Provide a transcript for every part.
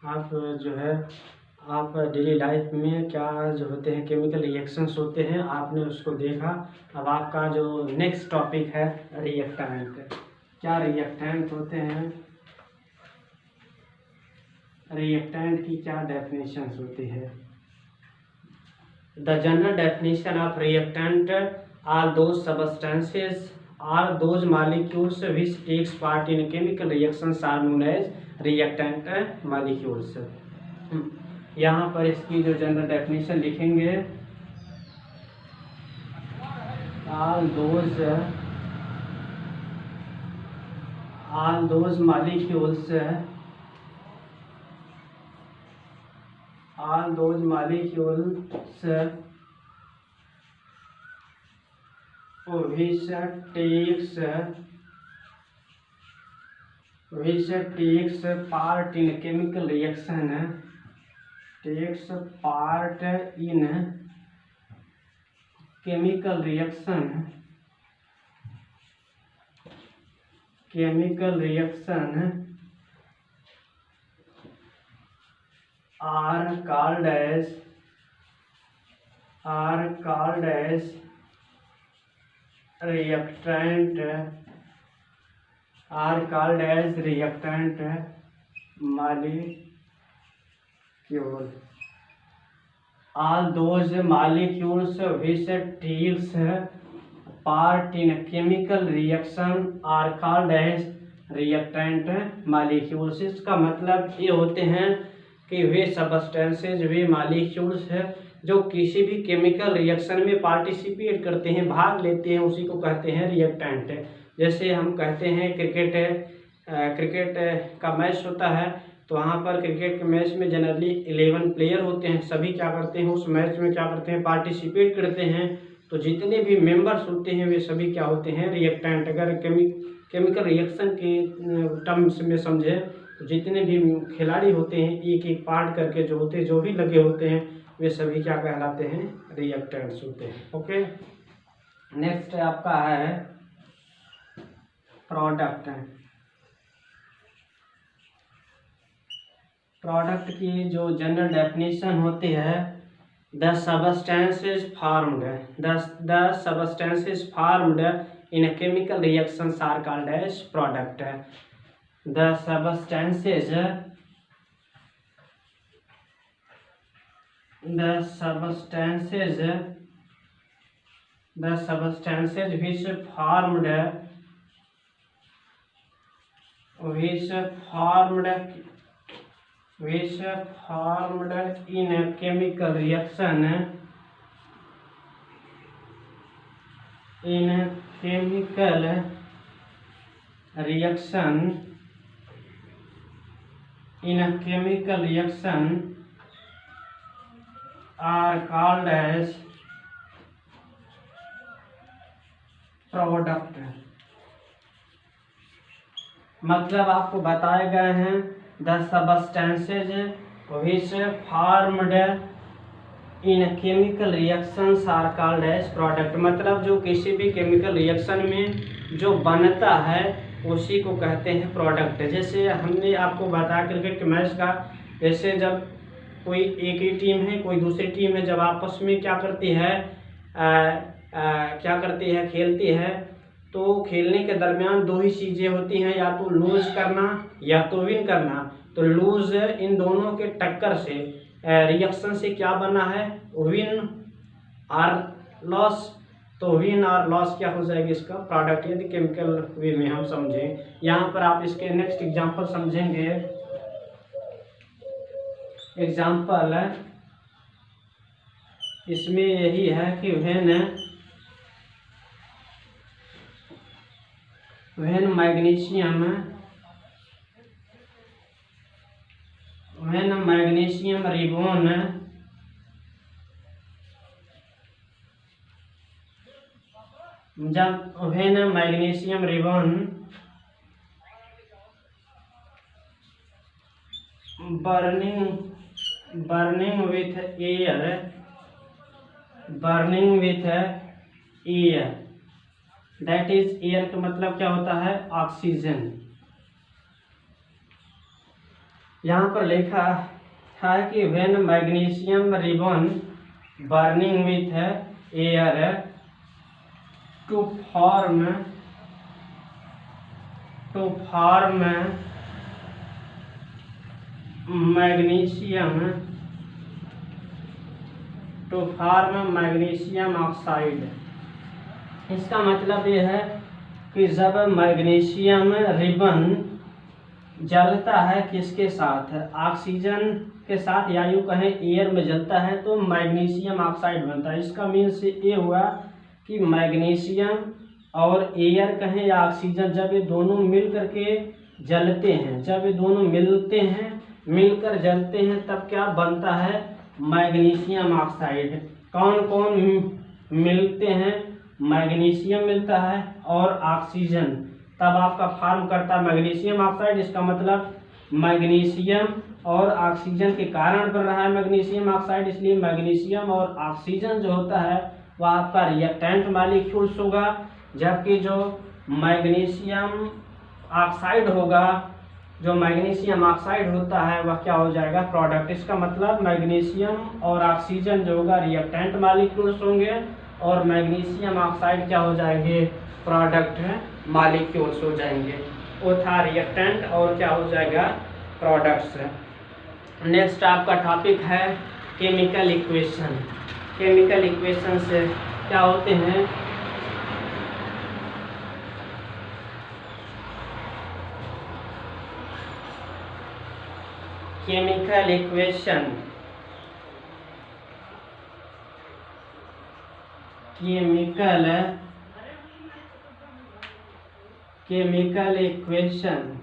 आप जो है आप डेली लाइफ में क्या जो होते हैं केमिकल रिएक्शंस होते हैं, आपने उसको देखा। अब आपका जो नेक्स्ट टॉपिक है रिएक्टेंट। क्या रिएक्टेंट होते हैं, रिएक्टेंट की क्या डेफिनेशंस होती है। The general definition of reactant are those substances are those molecules which takes part in chemical reactions are known as reactant molecules. यहाँ पर इसकी जो जनरल डेफिनेशन लिखेंगे, all those molecules which takes part in chemical reaction are called as reactant molecule. All those molecules which takes part in a chemical reaction are called as reactant molecules. इसका मतलब ये होते हैं कि वे substances, वे molecules है जो किसी भी केमिकल रिएक्शन में पार्टिसिपेट करते हैं, भाग लेते हैं, उसी को कहते हैं रिएक्टेंट। जैसे हम कहते हैं क्रिकेट का मैच होता है, तो वहाँ पर क्रिकेट के मैच में जनरली 11 प्लेयर होते हैं। सभी क्या करते हैं, उस मैच में क्या करते हैं, पार्टिसिपेट करते हैं। तो जितने भी मेंबर्स होते हैं वे सभी क्या होते हैं, रिएक्टेंट। अगर केमिकल रिएक्शन के टर्म्स में समझे तो जितने भी खिलाड़ी होते हैं, एक एक पार्ट करके जो भी लगे होते हैं, वे सभी क्या कहलाते हैं, रिएक्टेंट्स होते हैं। ओके, नेक्स्ट आपका है प्रोडक्ट। प्रोडक्ट की जो जनरल डेफिनेशन होती है, the substances formed in chemical reactions are called as product. The substances which formed in a chemical reaction are called as product. मतलब आपको बताए गए हैं the substances which formed in chemical reactions are called as product. मतलब जो किसी भी chemical reaction में जो बनता है उसी को कहते हैं प्रोडक्ट। जैसे हमने आपको बताया क्रिकेट के मैच का, जैसे जब कोई एक ही टीम है, कोई दूसरी टीम है, जब आपस में क्या करती है, खेलती है, तो खेलने के दरमियान दो ही चीज़ें होती हैं, या तो लूज करना या तो विन करना। तो लूज इन दोनों के टक्कर से रिएक्शन से क्या बना है, विन और लॉस। तो विन और लॉस क्या हो जाएगी, इसका प्रोडक्ट, यदि केमिकल वे में हम समझें। यहाँ पर आप इसके नेक्स्ट एग्जांपल समझेंगे। एग्जांपल इसमें यही है कि when magnesium ribbon burning with air, that is air का मतलब क्या होता है, ऑक्सीजन। यहाँ पर लिखा है कि when magnesium ribbon burning with air to form magnesium oxide. इसका मतलब ये है कि जब मैग्नीशियम रिबन जलता है किसके साथ, ऑक्सीजन के साथ, या यूँ कहें एयर में जलता है तो मैग्नीशियम ऑक्साइड बनता है। इसका मीन्स ये हुआ कि मैग्नीशियम और एयर कहें या ऑक्सीजन, जब ये दोनों मिल करके जलते हैं, जब ये दोनों मिलते हैं, मिलकर जलते हैं, तब क्या बनता है, मैग्नीशियम ऑक्साइड। कौन कौन मिलते हैं, मैग्नीशियम मिलता है और ऑक्सीजन, तब आपका फॉर्म करता है मैग्नीशियम ऑक्साइड। इसका मतलब मैग्नीशियम और ऑक्सीजन के कारण बन रहा है मैग्नीशियम ऑक्साइड, इसलिए मैग्नीशियम और ऑक्सीजन जो होता है वह आपका रिएक्टेंट मॉलिक्यूल्स होगा, जबकि जो मैग्नीशियम ऑक्साइड होगा, जो मैग्नीशियम ऑक्साइड होता है वह क्या हो जाएगा, प्रोडक्ट। इसका मतलब मैग्नीशियम और ऑक्सीजन जो होगा रिएक्टेंट मॉलिक्यूल्स होंगे और मैग्नीशियम ऑक्साइड क्या हो जाएंगे, प्रोडक्ट मॉलिक्यूल्स हो जाएंगे। वो था रिएक्टेंट और क्या हो जाएगा, प्रोडक्ट्स। नेक्स्ट आपका टॉपिक है केमिकल इक्वेशन। केमिकल इक्वेशन से क्या होते हैं, chemical equation, chemical equation,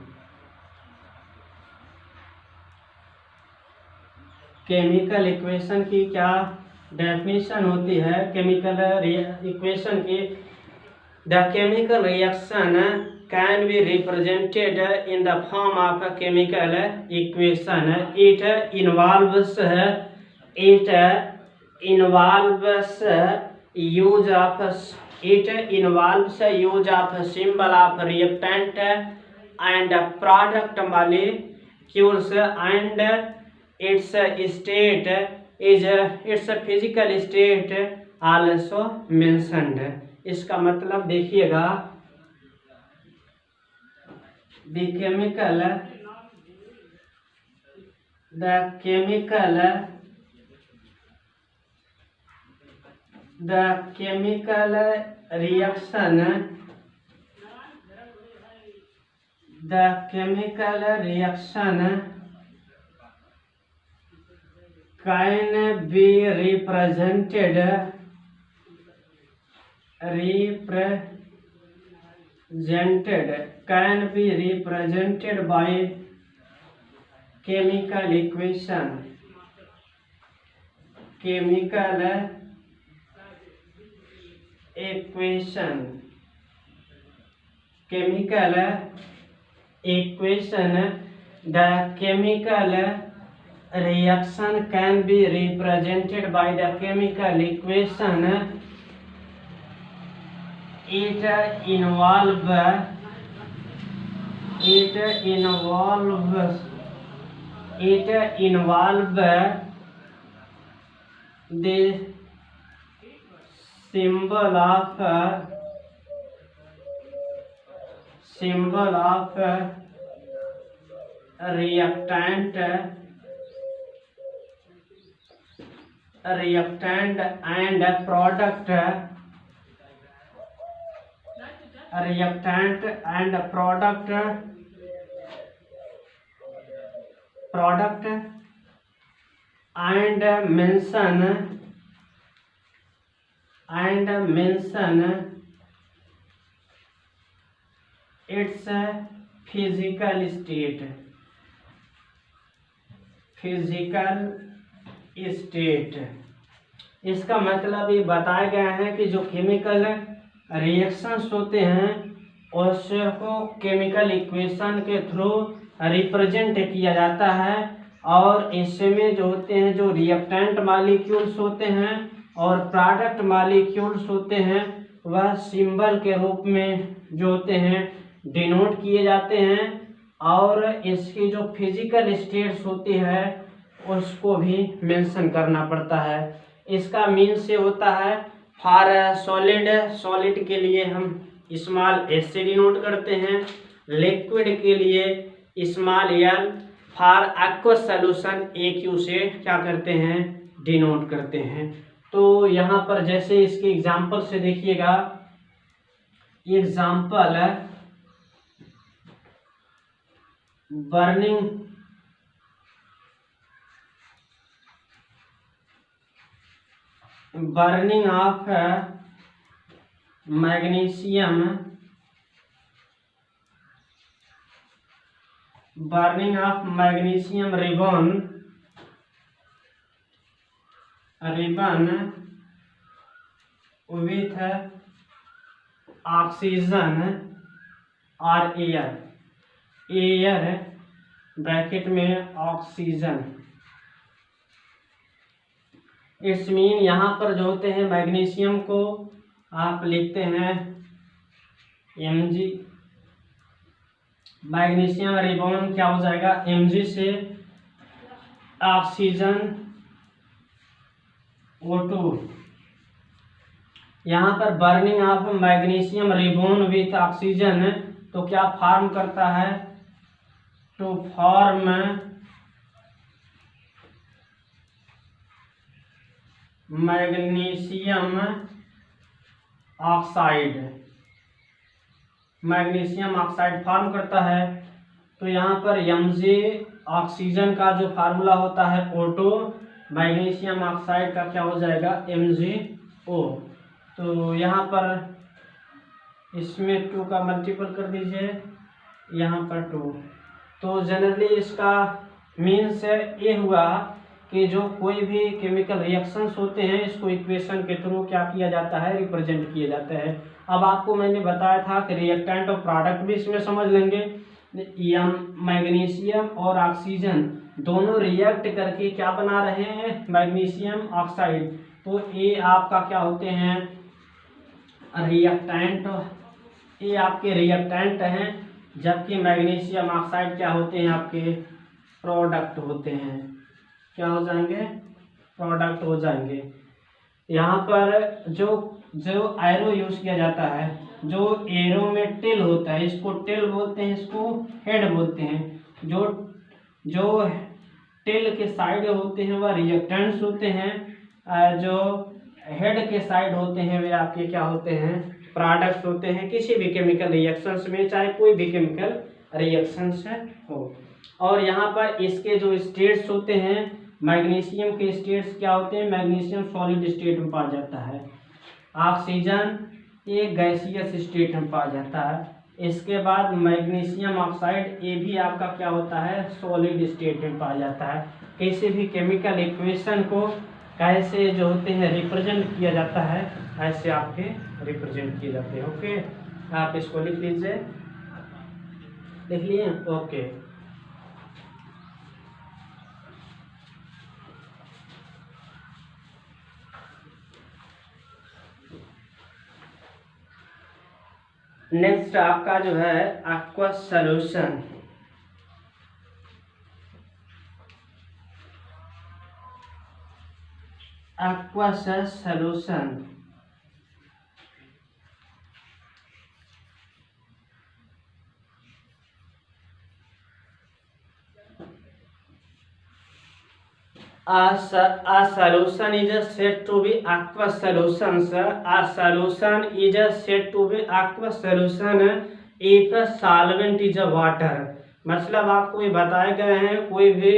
chemical equation की क्या डेफिनेशन होती है। केमिकल इक्वेशन की, the chemical reaction can be represented in the form of a chemical equation. It involves use of symbol of reactant and product molecules, and its state is its physical state also mentioned। इसका मतलब देखिएगा, the chemical reaction can be represented by chemical equation। The chemical reaction can be represented by the chemical equation। It involves the symbol of reactant and product and mention its physical state। इसका मतलब ये बताया गया है कि जो chemical reactions होते हैं उसको केमिकल इक्वेशन के थ्रू रिप्रेजेंट किया जाता है, और इसमें जो होते हैं, जो रिएक्टेंट मॉलिक्यूल्स होते हैं और प्रोडक्ट मॉलिक्यूल्स होते हैं, वह सिंबल के रूप में जो होते हैं डिनोट किए जाते हैं, और इसकी जो फिजिकल स्टेट्स होती है उसको भी मेंशन करना पड़ता है। इसका मीन से होता है फॉर सॉलिड, सॉलिड के लिए हम स्मॉल एस से डिनोट करते हैं, लिक्विड के लिए small L, for aqueous solution AQ से क्या करते हैं, डिनोट करते हैं। तो यहाँ पर जैसे इसके एग्जाम्पल से देखिएगा, example burning of magnesium, burning of magnesium ribbon with oxygen और एयर ब्रैकेट में ऑक्सीजन। इट्स मीन यहाँ पर जो होते हैं मैग्नीशियम को आप लिखते हैं Mg, मैग्नीशियम रिबन क्या हो जाएगा Mg से ऑक्सीजन O2। यहाँ पर burning of magnesium ribbon with oxygen तो क्या फॉर्म करता है, to form magnesium oxide, magnesium oxide form करता है। तो यहाँ पर Mg ऑक्सीजन का जो फार्मूला होता है O2, मैग्नीशियम ऑक्साइड का क्या हो जाएगा MgO। तो यहाँ पर इसमें 2 का मल्टीपल कर दीजिए, यहाँ पर 2। तो जनरली इसका मीन्स ये हुआ कि जो कोई भी केमिकल रिएक्शंस होते हैं इसको इक्वेशन के थ्रू क्या किया जाता है, रिप्रेजेंट किया जाता है। अब आपको मैंने बताया था कि रिएक्टेंट और प्रोडक्ट भी इसमें समझ लेंगे। मैग्नीशियम और ऑक्सीजन दोनों रिएक्ट करके क्या बना रहे हैं, मैग्नीशियम ऑक्साइड। तो ये आपका क्या होते हैं, रिएक्टेंट, ये आपके रिएक्टेंट हैं, जबकि मैग्नीशियम ऑक्साइड क्या होते हैं, आपके प्रोडक्ट होते हैं। क्या हो जाएंगे, प्रोडक्ट हो जाएंगे। यहाँ पर जो एरो यूज किया जाता है, जो एरो में टेल होता है, इसको टेल बोलते हैं, इसको हेड बोलते हैं। जो टेल के साइड होते हैं वह रिएक्टेंट्स होते हैं, जो हेड के साइड होते हैं वे आपके क्या होते हैं, प्रोडक्ट्स होते हैं किसी भी केमिकल रिएक्शंस में, चाहे कोई भी केमिकल रिएक्शंस हो। और यहाँ पर इसके जो स्टेट्स होते हैं, मैग्नीशियम के स्टेट्स क्या होते हैं, मैग्नीशियम सॉलिड स्टेट में पाया जाता है, ऑक्सीजन ये गैसियस स्टेट में पाया जाता है। इसके बाद मैग्नीशियम ऑक्साइड ये भी आपका क्या होता है, सॉलिड स्टेट में पाया जाता है। किसी भी केमिकल इक्वेशन को कैसे जो होते हैं रिप्रेजेंट किया जाता है, ऐसे आपके रिप्रेजेंट किए जाते हैं। ओके, आप इसको लिख लीजिए, लिख लिए, ओके। नेक्स्ट आपका जो है aqueous solution. Aqueous solution A solution is said to be aqueous solutions. A solution is said to be aqueous solution if a solvent is a water. मतलब आपको ये बताए गए हैं कोई भी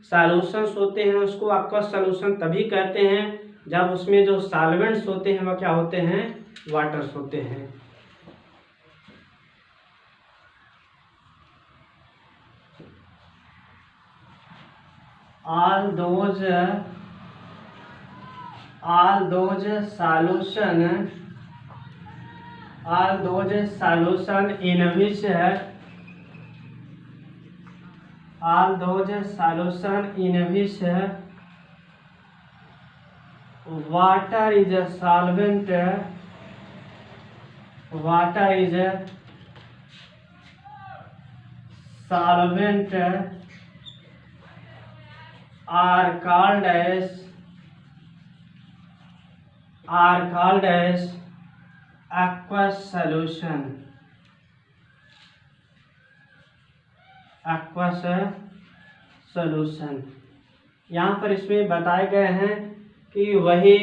सॉल्यूशंस होते हैं उसको aqueous solution तभी कहते हैं जब उसमें जो सॉल्वेंट्स होते हैं वह क्या होते हैं, वाटर्स होते हैं। all those solution in which water is a solvent, solvent are called as aqueous solution. यहाँ पर इसमें बताए गए हैं कि वही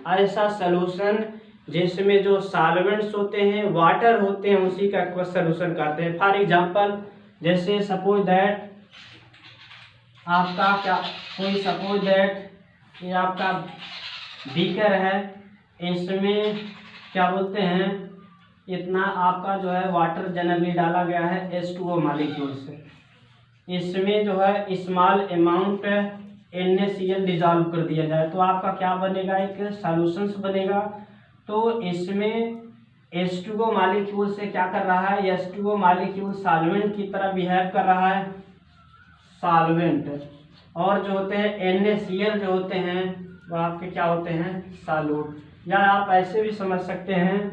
ऐसा सॉल्यूशन जिसमें जो सॉल्वेंट्स होते हैं, वाटर होते हैं, उसी का एक्वस सॉल्यूशन कहते हैं। फॉर एग्जांपल, जैसे सपोज दैट ये आपका बीकर है, इसमें क्या बोलते हैं, इतना आपका जो है वाटर जनरली डाला गया है H2O मॉलिक्यूल से। इसमें जो है स्मॉल अमाउंट NaCl डिजॉल्व कर दिया जाए तो आपका क्या बनेगा, एक सॉल्यूशंस बनेगा। तो इसमें H2O मॉलिक्यूल से क्या कर रहा है, H2O मॉलिक्यूल सॉल्वेंट की तरह बिहेव कर रहा है, सॉल्वेंट। और जो होते हैं NaCl जो होते हैं वो आपके क्या होते हैं, सॉल्यूट। या आप ऐसे भी समझ सकते हैं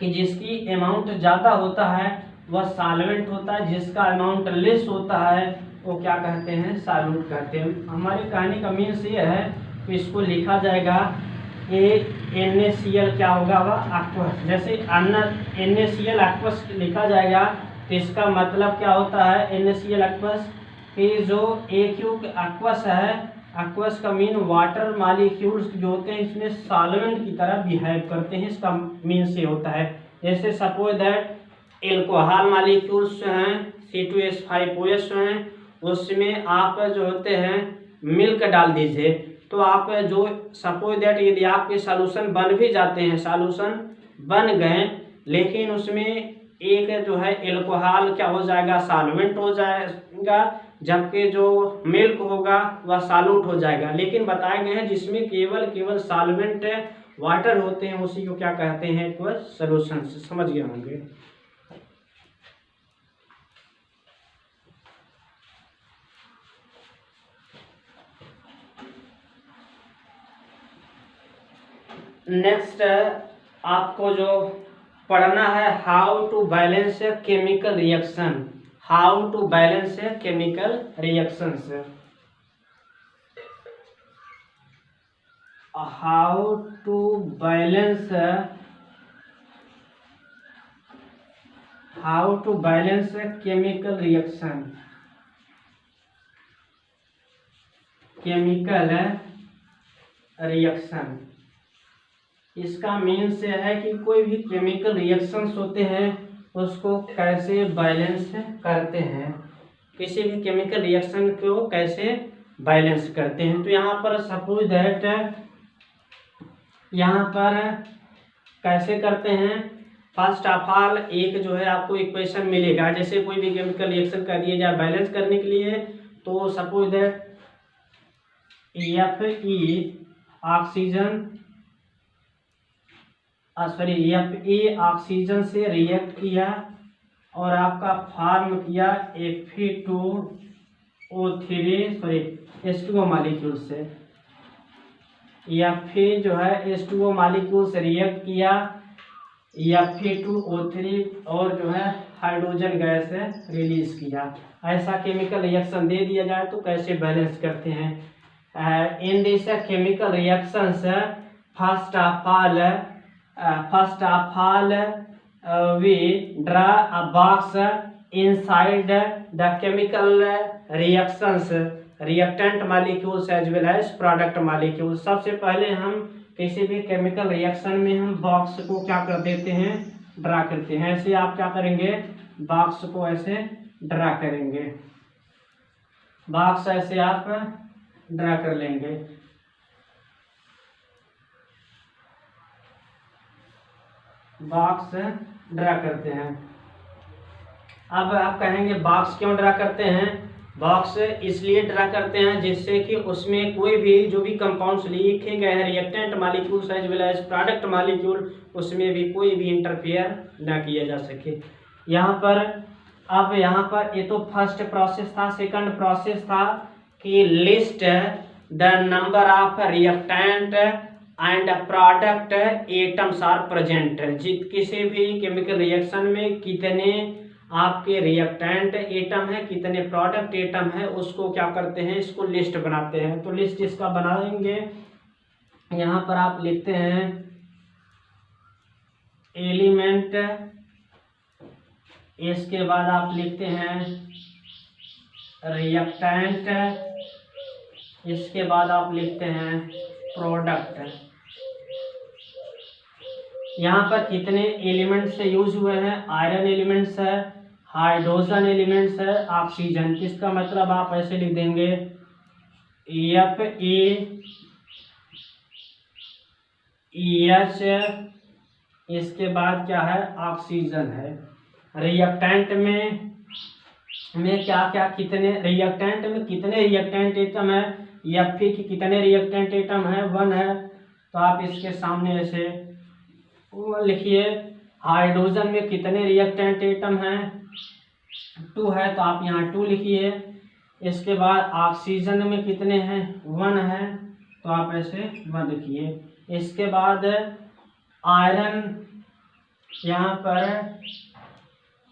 कि जिसकी अमाउंट ज़्यादा होता है वह सॉल्वेंट होता है, जिसका अमाउंट लेस होता है वो क्या कहते हैं, सॉल्यूट कहते हैं। हमारे कहने का मीन्स ये है कि इसको लिखा जाएगा NaCl क्या होगा, वह एक्वस। जैसे NaCl एक्वस लिखा जाएगा तो इसका मतलब क्या होता है, NaCl एक्वस कि जो एक्यूक एक्वस है, एक्वस का मीन वाटर मॉलिक्यूल्स जो होते हैं इसमें सॉल्वेंट की तरह बिहेव करते हैं, इसका मीन से होता है। जैसे सपोज दैट एल्कोहल मॉलिक्यूल्स हैं, C2H5OH हैं, उसमें आप जो होते हैं मिल्क डाल दीजिए तो आप जो सपोज दैट यदि आपके सॉल्यूशन बन भी जाते हैं, सॉल्यूशन बन गए लेकिन उसमें एक जो है एल्कोहल क्या हो जाएगा, सॉल्वेंट हो जाएगा, जबकि जो मिल्क होगा वह सॉल्यूट हो जाएगा। लेकिन बताए गए हैं जिसमें केवल सॉल्वेंट वाटर होते हैं उसी को क्या कहते हैं, एक्वस सॉल्यूशन। समझ गए होंगे। नेक्स्ट आपको जो पढ़ना है, how to balance chemical reaction, how to balance chemical reactions, how to balance chemical reaction, chemical reaction. इसका मीन्स है कि कोई भी केमिकल रिएक्शंस होते हैं उसको कैसे बैलेंस करते हैं, किसी भी केमिकल रिएक्शन को कैसे बैलेंस करते हैं। तो यहाँ पर सपोज दैट यहाँ पर कैसे करते हैं, फर्स्ट ऑफ ऑल एक जो है आपको इक्वेशन मिलेगा। जैसे कोई भी केमिकल रिएक्शन कर दिया जाए बैलेंस करने के लिए तो suppose that Fe oxygen Fe oxygen से रिएक्ट किया और आपका फॉर्म किया H2O मॉलिक्यूल से। Fe जो है H2O मॉलिक्यूल से रिएक्ट किया Fe2O3 और जो है हाइड्रोजन गैस रिलीज किया। ऐसा केमिकल रिएक्शन दे दिया जाए तो कैसे बैलेंस करते हैं। In this chemical reactions first of all we draw a box inside the chemical reactions, reactant molecules as well as product molecules। सबसे पहले हम किसी भी केमिकल रिएक्शन में हम बॉक्स को क्या कर देते हैं, ड्रा करते हैं। ऐसे आप क्या करेंगे, बॉक्स को ऐसे ड्रा करेंगे, बॉक्स ऐसे आप ड्रा कर लेंगे। बॉक्स ड्रा करते हैं। अब आप कहेंगे बॉक्स क्यों ड्रा करते हैं, बॉक्स इसलिए ड्रा करते हैं जिससे कि उसमें कोई भी जो भी कंपाउंड्स लिखे गए हैं, reactant molecules as well as product molecule, उसमें भी कोई भी इंटरफेयर ना किया जा सके। यहाँ पर ये तो फर्स्ट प्रोसेस था। सेकंड प्रोसेस था कि list the number of reactant and product atoms are present. किसी भी केमिकल रिएक्शन में कितने आपके रिएक्टेंट एटम है, कितने प्रोडक्ट एटम है, उसको क्या करते हैं, इसको लिस्ट बनाते हैं। तो लिस्ट इसका बनाएंगे, यहाँ पर आप लिखते हैं एलिमेंट, इसके बाद आप लिखते हैं रिएक्टेंट, इसके बाद आप लिखते हैं प्रोडक्ट। यहाँ पर कितने एलिमेंट्स से यूज हुए हैं, आयरन एलिमेंट्स है, हाइड्रोजन एलिमेंट्स है, ऑक्सीजन। इसका मतलब आप ऐसे लिख देंगे FeH, इसके बाद क्या है, ऑक्सीजन है। रिएक्टेंट में क्या क्या, कितने रिएक्टेंट में कितने रिएक्टेंट एटम है, Fe के कितने रिएक्टेंट एटम है, 1 है। तो आप इसके सामने ऐसे लिखिए। हाइड्रोजन में कितने रिएक्टेंट एटम हैं, 2 है, तो आप यहाँ 2 लिखिए। इसके बाद ऑक्सीजन में कितने हैं, 1 है, तो आप ऐसे 1 लिखिए। इसके बाद आयरन, यहाँ पर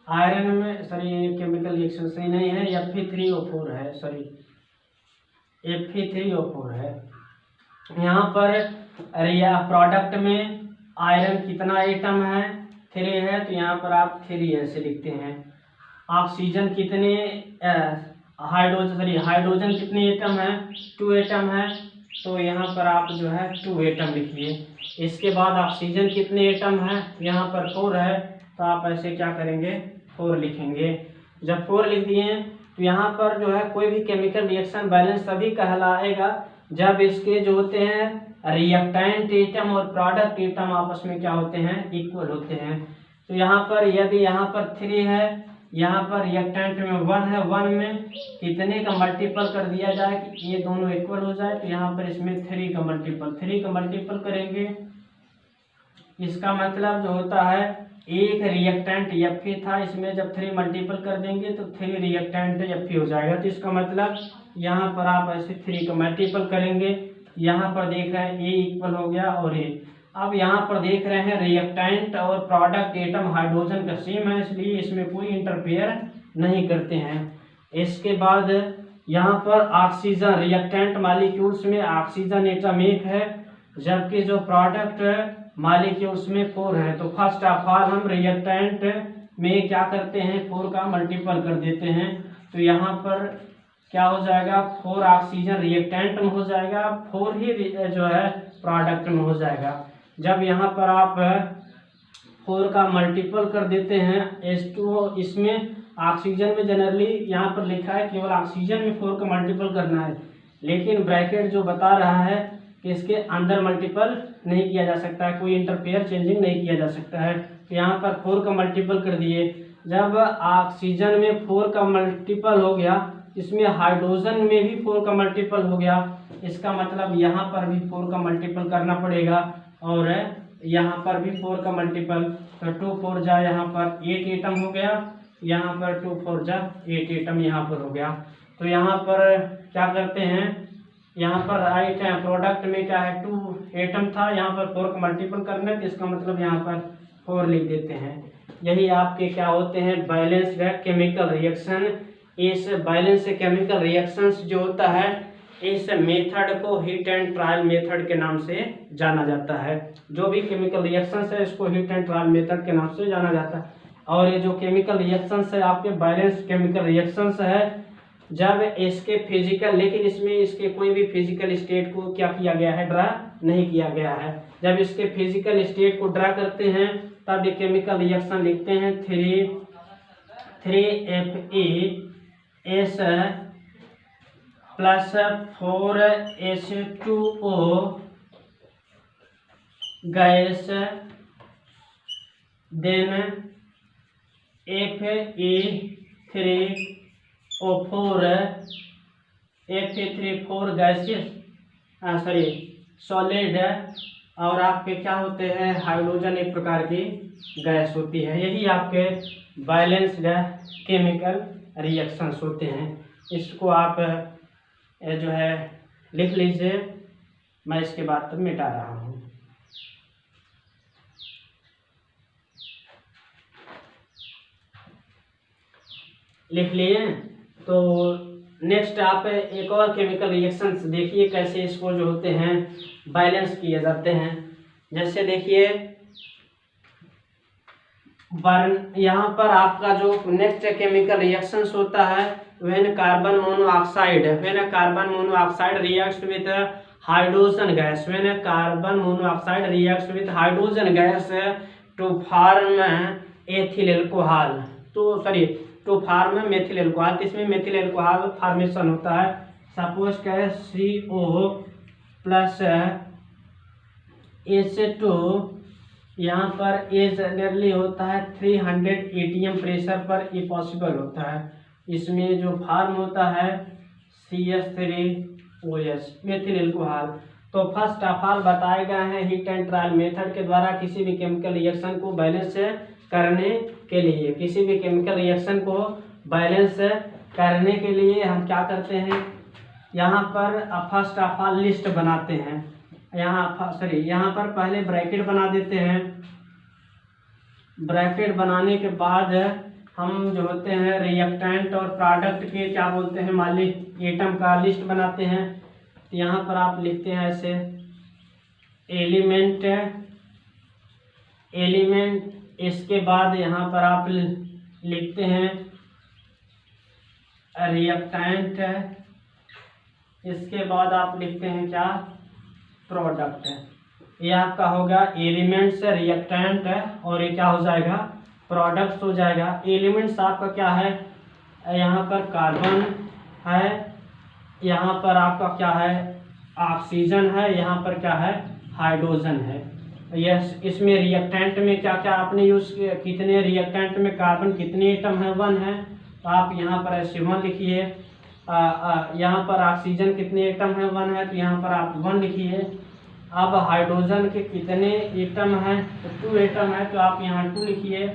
आयरन में सॉरी केमिकल रिएक्शन सही नहीं है, Fe3O4 है, सॉरी Fe3O4 है। यहाँ पर प्रोडक्ट में आयरन कितना एटम है, 3 है, तो यहाँ पर आप 3 ऐसे लिखते हैं। ऑक्सीजन कितने, हाइड्रोजन कितने एटम है, 2 एटम है, तो यहाँ पर आप जो है 2 एटम लिखिए। इसके बाद ऑक्सीजन कितने एटम है, यहाँ पर 4 है, तो आप ऐसे क्या करेंगे, 4 लिखेंगे। जब 4 लिख दिए तो यहाँ पर जो है कोई भी केमिकल रिएक्शन बैलेंस तभी कहलाएगा जब इसके जो होते हैं रिएक्टेंट एटम और प्रोडक्ट एटम आपस में क्या होते हैं, इक्वल होते हैं। तो यहाँ पर यदि यहाँ पर 3 है, यहाँ पर रिएक्टेंट में 1 है, 1 में कितने का मल्टीपल कर दिया जाए कि ये दोनों इक्वल हो जाए, तो यहाँ पर इसमें 3 का मल्टीपल करेंगे। इसका मतलब जो होता है एक रिएक्टेंट Fe था, इसमें जब 3 मल्टीपल कर देंगे तो 3 रिएक्टेंट Fe हो जाएगा। तो इसका मतलब यहाँ पर आप ऐसे 3 का मल्टीपल करेंगे। यहाँ पर देख रहे हैं A इक्वल हो गया और A। अब यहाँ पर देख रहे हैं रिएक्टेंट और प्रोडक्ट एटम हाइड्रोजन का सेम है, इसलिए इसमें कोई इंटरफेयर नहीं करते हैं। इसके बाद यहाँ पर ऑक्सीजन, रिएक्टेंट मॉलिक्यूल्स में ऑक्सीजन एटम 1 है, जबकि जो प्रोडक्ट मॉलिक्यूल्स में 4 है। तो फर्स्ट ऑफ ऑल हम रिएक्टेंट में क्या करते हैं, 4 का मल्टीपल कर देते हैं। तो यहाँ पर क्या हो जाएगा, 4 ऑक्सीजन रिएक्टेंट में हो जाएगा, 4 ही जो है प्रोडक्ट में हो जाएगा। जब यहाँ पर आप 4 का मल्टीपल कर देते हैं H2O, इसमें ऑक्सीजन में जनरली यहाँ पर लिखा है केवल ऑक्सीजन में 4 का मल्टीपल करना है, लेकिन ब्रैकेट जो बता रहा है कि इसके अंदर मल्टीपल नहीं किया जा सकता है, कोई इंटरफेयर चेंजिंग नहीं किया जा सकता है। तो यहाँ पर 4 का मल्टीपल कर दिए। जब ऑक्सीजन में 4 का मल्टीपल हो गया, इसमें हाइड्रोजन में भी 4 का मल्टीपल हो गया, इसका मतलब यहाँ पर भी 4 का मल्टीपल करना पड़ेगा और यहाँ पर भी 4 का मल्टीपल। तो 2 4 जा यहाँ पर 8 एटम हो गया, यहाँ पर 2 4 जा 8 एटम यहाँ पर हो गया। तो यहाँ पर क्या करते हैं, यहाँ पर राइट है प्रोडक्ट में क्या है 2 एटम था, यहाँ पर 4 का मल्टीपल करना है, तो इसका मतलब यहाँ पर 4 लिख देते हैं। यही आपके क्या होते हैं, बैलेंस्ड केमिकल रिएक्शन। इस बैलेंस केमिकल रिएक्शंस जो होता है, इस मेथड को हीट एंड ट्रायल मेथड के नाम से जाना जाता है। जो भी केमिकल रिएक्शंस है इसको हीट एंड ट्रायल मेथड के नाम से जाना जाता है। और ये जो केमिकल रिएक्शंस है आपके बैलेंस केमिकल रिएक्शंस है, जब इसके फिजिकल, लेकिन इसमें इसके कोई भी फिजिकल स्टेट को क्या किया गया है, ड्रा नहीं किया गया है। जब इसके फिजिकल स्टेट को ड्रा करते हैं तब ये केमिकल रिएक्शन लिखते हैं 3FeS plus 4H2O gas, then Fe3O4 gases, sorry solid, और आपके क्या होते हैं, हाइड्रोजन एक प्रकार की गैस होती है। यही आपके बैलेंस्ड केमिकल रिएक्शंस होते हैं। इसको आप जो है लिख लीजिए, मैं इसके बाद मिटा रहा हूँ। लिख लिए। तो नेक्स्ट आप एक और केमिकल रिएक्शंस देखिए कैसे इसको जो होते हैं बैलेंस किए जाते हैं। जैसे देखिए यहाँ पर आपका जो नेक्स्ट केमिकल रिएक्शंस होता है when carbon monoxide reacts with hydrogen gas, when carbon monoxide reacts with hydrogen gas to form ethyl alcohol, to form methyl alcohol. तो इसमें मेथिल एल्कोहल फॉर्मेशन होता है। सपोज करें CO प्लस H2, यहाँ पर ए generally होता है 300 ATM प्रेशर पर ये पॉसिबल होता है। इसमें जो फॉर्म होता है CH3OH मेथिल एल्कोहल। तो फर्स्ट ऑफ ऑल बताए गए हैं हीट एंड ट्रायल मेथड के द्वारा किसी भी केमिकल रिएक्शन को बैलेंस करने के लिए, किसी भी केमिकल रिएक्शन को बैलेंस करने के लिए हम क्या करते हैं, यहाँ पर फर्स्ट ऑफ ऑल लिस्ट बनाते हैं। यहाँ पर पहले ब्रैकेट बना देते हैं। ब्रैकेट बनाने के बाद हम जो होते हैं रिएक्टेंट और प्रोडक्ट के क्या बोलते हैं मालिक एटम का लिस्ट बनाते हैं। यहाँ पर आप लिखते हैं ऐसे एलिमेंट, इसके बाद यहाँ पर आप लिखते हैं रिएक्टेंट, इसके बाद आप लिखते हैं क्या प्रोडक्ट। ये आपका होगा एलिमेंट्स, रिएक्टेंट और ये क्या हो जाएगा प्रोडक्ट्स हो जाएगा। एलिमेंट्स आपका क्या है, यहाँ पर कार्बन है, यहाँ पर आपका क्या है ऑक्सीजन है, यहाँ पर क्या है हाइड्रोजन है। यस, इसमें रिएक्टेंट में क्या क्या आपने यूज किया, कितने रिएक्टेंट में कार्बन कितने एटम है 1 है, तो आप यहाँ पर ऐसे 1 लिखिए। यहाँ पर ऑक्सीजन कितने एटम है 1 है, तो यहाँ पर आप 1 लिखिए। अब हाइड्रोजन के कितने एटम हैं, तो 2 एटम है, तो आप यहाँ 2 लिखिए।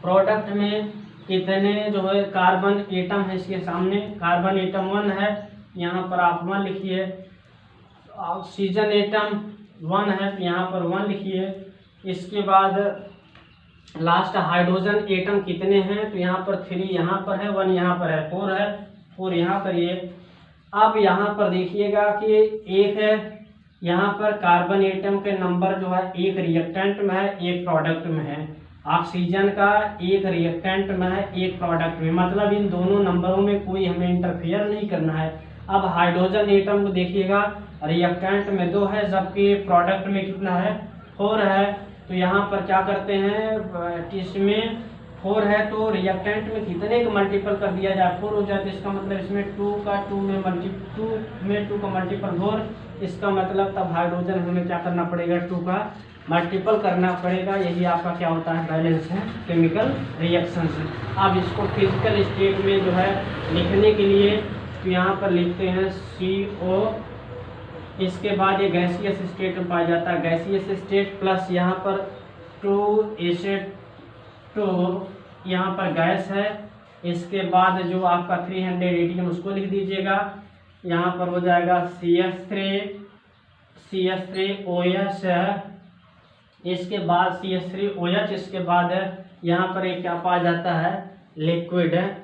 प्रोडक्ट में कितने जो है कार्बन एटम है, इसके सामने कार्बन एटम 1 है, यहाँ पर आप 1 लिखिए। ऑक्सीजन एटम 1 है, तो यहाँ पर 1 लिखिए। इसके बाद लास्ट हाइड्रोजन एटम कितने हैं, तो यहाँ पर 3 यहाँ पर है, 1 यहाँ पर है, 4 है, 4 यहाँ पर ये। अब यहाँ पर देखिएगा कि एक है यहाँ पर कार्बन एटम के नंबर जो है एक रिएक्टेंट में है एक प्रोडक्ट में है, ऑक्सीजन का एक रिएक्टेंट में है एक प्रोडक्ट में, मतलब इन दोनों नंबरों में कोई हमें इंटरफेयर नहीं करना है। अब हाइड्रोजन एटम को देखिएगा रिएक्टेंट में 2 है जबकि प्रोडक्ट में कितना है 4 है, तो यहाँ पर क्या करते हैं इसमें 4 है तो रिएक्टेंट में कितने का मल्टीपल कर दिया जाए 4 हो जाए, तो इसका मतलब इसमें 2 का 2 का मल्टीपल 4, इसका मतलब तब हाइड्रोजन हमें क्या करना पड़ेगा 2 का मल्टीपल करना पड़ेगा। यही आपका क्या होता है बैलेंस है केमिकल रिएक्शन से। अब इसको फिजिकल स्टेट में जो है लिखने के लिए तो यहाँ पर लिखते हैं CO, इसके बाद ये गैसियस स्टेट में पाया जाता है, गैसियस स्टेट प्लस यहाँ पर 2 यहाँ पर गैस है। इसके बाद जो आपका 300 ATM उसको लिख दीजिएगा, यहाँ पर हो जाएगा CH3OH है, इसके बाद CH3OH, इसके बाद यहाँ पर एक क्या पाया जाता है लिक्विड है,